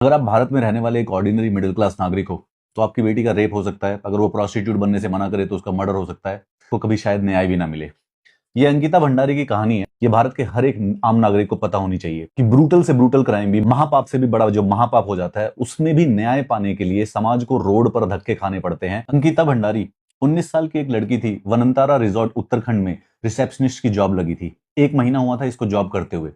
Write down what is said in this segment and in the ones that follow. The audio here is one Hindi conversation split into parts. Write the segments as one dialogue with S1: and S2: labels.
S1: अगर आप भारत में रहने वाले एक ऑर्डिनरी मिडिल क्लास नागरिक हो तो आपकी बेटी का रेप हो सकता है। अगर वो प्रोस्टिट्यूट बनने से मना करे तो उसका मर्डर हो सकता है। तो कभी शायद न्याय भी ना मिले। ये अंकिता भंडारी की कहानी है। ये भारत के हर एक आम नागरिक को पता होनी चाहिए कि ब्रूटल से ब्रूटल क्राइम भी, महापाप से भी बड़ा जो महापाप हो जाता है, उसमें भी न्याय पाने के लिए समाज को रोड पर धक्के खाने पड़ते हैं। अंकिता भंडारी 19 साल की एक लड़की थी। वनंतारा रिजॉर्ट उत्तराखंड में रिसेप्शनिस्ट की जॉब लगी थी। 1 महीना हुआ था इसको जॉब करते हुए।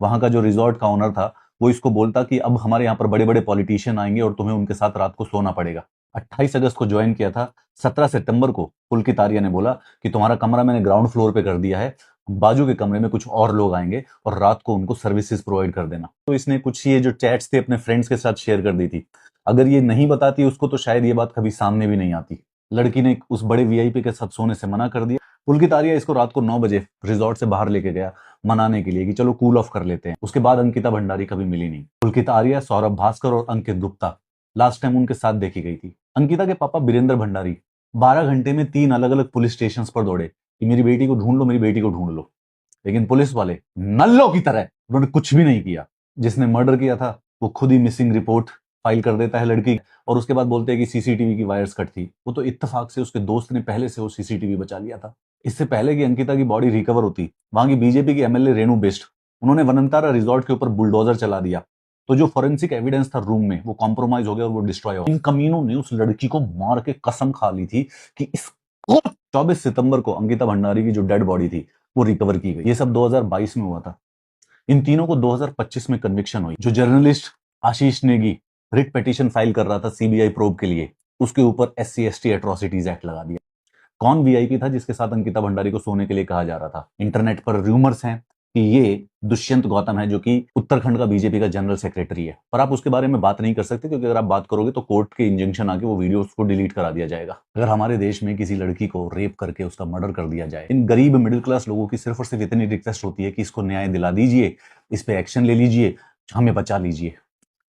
S1: वहां का जो रिजॉर्ट का ओनर था वो इसको बोलता कि अब हमारे यहाँ पर बड़े बड़े पॉलिटिशियन आएंगे और तुम्हें उनके साथ रात को सोना पड़ेगा। 28 अगस्त को ज्वाइन किया था। 17 सितंबर को पुलकित आर्या ने बोला कि तुम्हारा कमरा मैंने ग्राउंड फ्लोर पे कर दिया है, बाजू के कमरे में कुछ और लोग आएंगे और रात को उनको सर्विसेज प्रोवाइड कर देना। तो इसने कुछ ये जो चैट्स थे अपने फ्रेंड्स के साथ शेयर कर दी थी। अगर ये नहीं बताती उसको तो शायद ये बात कभी सामने भी नहीं आती। लड़की ने उस बड़े वीआईपी के साथ सोने से मना कर दिया। पुलकित आर्या इसको रात को 9 बजे रिजॉर्ट से बाहर लेके गया मनाने के लिए कि चलो कूल ऑफ कर लेते हैं। उसके बाद अंकिता भंडारी कभी मिली नहीं। पुलकित आर्या, सौरभ भास्कर और अंकित गुप्ता लास्ट टाइम उनके साथ देखी गई थी। अंकिता के पापा बीरेंद्र भंडारी 12 घंटे में 3 अलग अलग पुलिस स्टेशन पर दौड़े कि मेरी बेटी को ढूंढ लो, मेरी बेटी को ढूंढ लो। लेकिन पुलिस वाले नल्लों की तरह उन्होंने कुछ भी नहीं किया। जिसने मर्डर किया था वो खुद ही मिसिंग रिपोर्ट फाइल कर देता है लड़की, और उसके बाद बोलते हैं कि सीसीटीवी की वायर्स कट थी। वो तो इत्तेफाक से उसके दोस्त ने पहले से वो सीसीटीवी बचा लिया था। इससे पहले कि अंकिता की बॉडी रिकवर होती, वहां की बीजेपी की एमएलए रेणु बिष्ट, उन्होंने वनंतारा रिजॉर्ट के ऊपर बुलडोजर चला दिया। तो जो फोरेंसिक एविडेंस था रूम में वो कॉम्प्रोमाइज हो गया और वो डिस्ट्रॉय हो गया। इन कमीनों ने उस लड़की को मार के कसम खा ली थी कि इस 24 सितंबर को अंकिता भंडारी की जो डेड बॉडी थी वो रिकवर की गई। ये सब 2022 में हुआ था। इन तीनों को 2025 में कन्विक्शन हुई। जो जर्नलिस्ट आशीष नेगी रिट पिटीशन फाइल कर रहा था सीबीआई प्रोब के लिए, उसके ऊपर SC/ST एट्रोसिटीज एक्ट लगा दिया। कौन वीआईपी था जिसके साथ अंकिता भंडारी को सोने के लिए कहा जा रहा था? इंटरनेट पर रूमर्स हैं कि ये दुष्यंत गौतम है, जो कि उत्तराखंड का बीजेपी का जनरल सेक्रेटरी है। पर आप उसके बारे में बात नहीं कर सकते क्योंकि अगर आप बात करोगे तो कोर्ट के इंजंक्शन आके वो वीडियो उसको डिलीट करा दिया जाएगा। अगर हमारे देश में किसी लड़की को रेप करके उसका मर्डर कर दिया जाए, इन गरीब मिडिल क्लास लोगों की सिर्फ और सिर्फ इतनी रिक्वेस्ट होती है कि इसको न्याय दिला दीजिए, इस पे एक्शन ले लीजिए, हमें बचा लीजिए।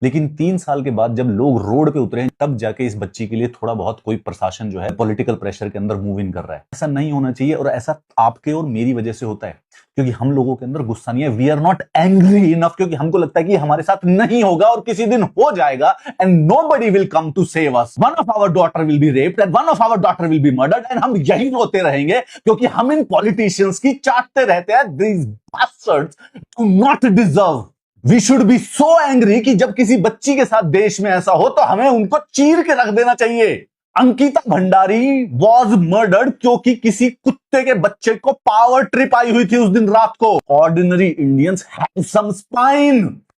S1: लेकिन 3 साल के बाद जब लोग रोड पे उतरे हैं तब जाके इस बच्ची के लिए थोड़ा बहुत कोई प्रशासन जो है पॉलिटिकल प्रेशर के अंदर मूव इन कर रहा है। ऐसा नहीं होना चाहिए और ऐसा आपके और मेरी वजह से होता है क्योंकि हम लोगों के अंदर गुस्सा नहीं है। We are not angry enough, क्योंकि हमको लगता है कि हमारे साथ नहीं होगा और किसी दिन हो जाएगा and nobody will come to save us. One of our daughter will be raped and one of our daughter will be murdered and हम यही रोते रहेंगे क्योंकि हम इन पॉलिटिशियंस की चाटते रहते हैं। These bastards do not deserve. We should be so angry कि जब किसी बच्ची के साथ देश में ऐसा हो तो हमें उनको चीर के रख देना चाहिए। अंकिता भंडारी वॉज मर्डर्ड क्योंकि किसी कुत्ते के बच्चे को पावर ट्रिप आई हुई थी उस दिन रात को। Ordinary Indians have some spine.